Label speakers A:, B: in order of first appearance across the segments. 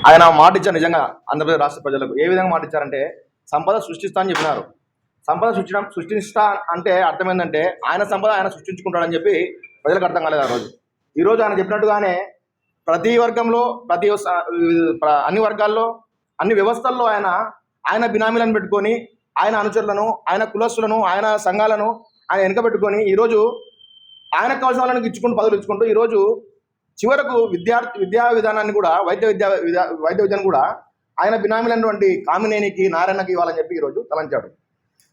A: ఆయన మాట ఇచ్చారు నిజంగా ఆంధ్రప్రదేశ్ రాష్ట్ర ప్రజలకు. ఏ విధంగా మాట ఇచ్చారంటే సంపద సృష్టిస్తా అని చెప్పినారు. సంపద సృష్టిస్తా అంటే అర్థం ఏంటంటే ఆయన సంపద ఆయన సృష్టించుకుంటాడని చెప్పి ప్రజలకు అర్థం కాలేదు ఆ రోజు. ఈరోజు ఆయన చెప్పినట్టుగానే ప్రతి వర్గంలో అన్ని వర్గాల్లో అన్ని వ్యవస్థల్లో ఆయన బినామీలను పెట్టుకొని ఆయన అనుచరులను ఆయన కులస్తులను ఆయన సంఘాలను ఆయన వెనుక పెట్టుకొని ఈరోజు ఆయనకు కావాల్సిన వాళ్ళకి ఇచ్చుకుంటూ పదవులు ఇచ్చుకుంటూ ఈరోజు చివరకు విద్యా విధానాన్ని కూడా వైద్య విద్యను కూడా ఆయన బినామీలైనటువంటి కామినేనికి నారాయణకి ఇవ్వాలని చెప్పి ఈరోజు తలంచాడు.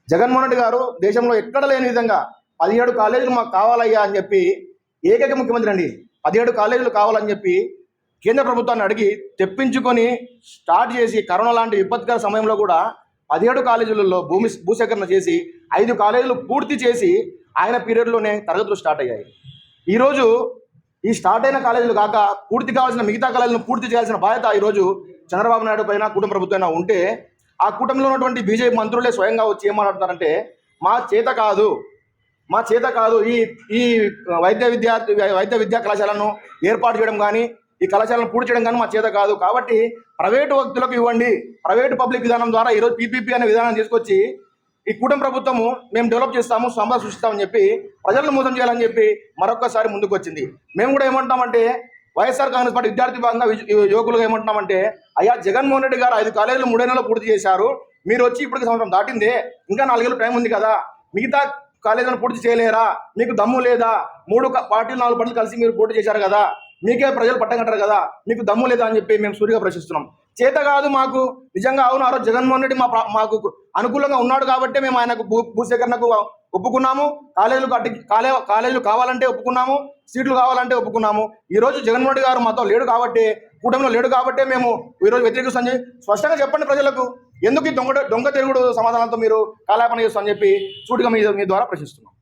A: జగన్మోహన్ రెడ్డి గారు దేశంలో ఎక్కడ లేని విధంగా 17 కాలేజీలు మాకు కావాలయ్యా అని చెప్పి ఏకైక ముఖ్యమంత్రి అండి. 17 కాలేజీలు కావాలని చెప్పి కేంద్ర ప్రభుత్వాన్ని అడిగి తెప్పించుకొని స్టార్ట్ చేసి కరోనా లాంటి విపత్కర సమయంలో కూడా 17 కాలేజీలలో భూసేకరణ చేసి 5 కాలేజీలు పూర్తి చేసి ఆయన పీరియడ్లోనే తరగతులు స్టార్ట్ అయ్యాయి. ఈరోజు ఈ స్టార్ట్ అయిన కాలేజీలు కాక పూర్తి కావాల్సిన మిగతా కాలేజీలను పూర్తి చేయాల్సిన బాధ్యత ఈరోజు చంద్రబాబు నాయుడు పైన కుటుంబ ప్రభుత్వం ఉంటే ఆ కూటమిలో ఉన్నటువంటి బీజేపీ మంత్రులే స్వయంగా వచ్చి ఏం మాట్లాడుతున్నారంటే మా చేత కాదు ఈ వైద్య విద్యా కళాశాలను ఏర్పాటు చేయడం కానీ ఈ కళాశాలను పూర్తి చేయడం కానీ మా చేత కాదు, కాబట్టి ప్రైవేటు వ్యక్తులకు ఇవ్వండి, ప్రైవేటు పబ్లిక్ విధానం ద్వారా ఈరోజు పీపీపీ అనే విధానం తీసుకొచ్చి ఈ కూటమి ప్రభుత్వము మేము డెవలప్ చేస్తాము, సంపద సృష్టిస్తామని చెప్పి ప్రజలను మోసం చేయాలని చెప్పి మరొకసారి ముందుకు వచ్చింది. మేము కూడా ఏమంటామంటే వైఎస్ఆర్ కాంగ్రెస్ పార్టీ విద్యార్థి భాగంగా యువకులుగా ఏమంటున్నామంటే అయ్యా జగన్మోహన్ రెడ్డి గారు 5 కాలేజీలు 3 నెలలు పూర్తి చేశారు, మీరు వచ్చి ఇప్పటికి సంవత్సరం దాటిందే, ఇంకా 4 ఏళ్ళు టైం ఉంది కదా, మిగతా కాలేజీలను పూర్తి చేయలేరా, మీకు దమ్ము లేదా, 3 పార్టీలు 4 పార్టీలు కలిసి మీరు పోటీ చేశారు కదా, మీకే ప్రజలు పట్టగంటారు కదా, మీకు దమ్ము లేదా అని చెప్పి మేము సూటిగా ప్రశ్నిస్తున్నాం. చేత కాదు మాకు నిజంగా. అవును, ఆ రోజు జగన్మోహన్ రెడ్డి మాకు అనుకూలంగా ఉన్నాడు కాబట్టి మేము ఆయనకు భూసేకరణకు ఒప్పుకున్నాము, కాలేజీలు కావాలంటే ఒప్పుకున్నాము, సీట్లు కావాలంటే ఒప్పుకున్నాము. ఈరోజు జగన్మోహన్ రెడ్డి గారు మాతో లేడు కాబట్టి, కూటమిలో లేడు కాబట్టి మేము ఈరోజు వ్యతిరేకిస్తామని చెప్పి స్పష్టంగా చెప్పండి ప్రజలకు. ఎందుకు ఈ దొంగ తిరుగుడు సమాధానాలతో మీరు కాలాపన చేస్తామని చెప్పి సూటిగా మీ ద్వారా ప్రశ్నిస్తున్నాం.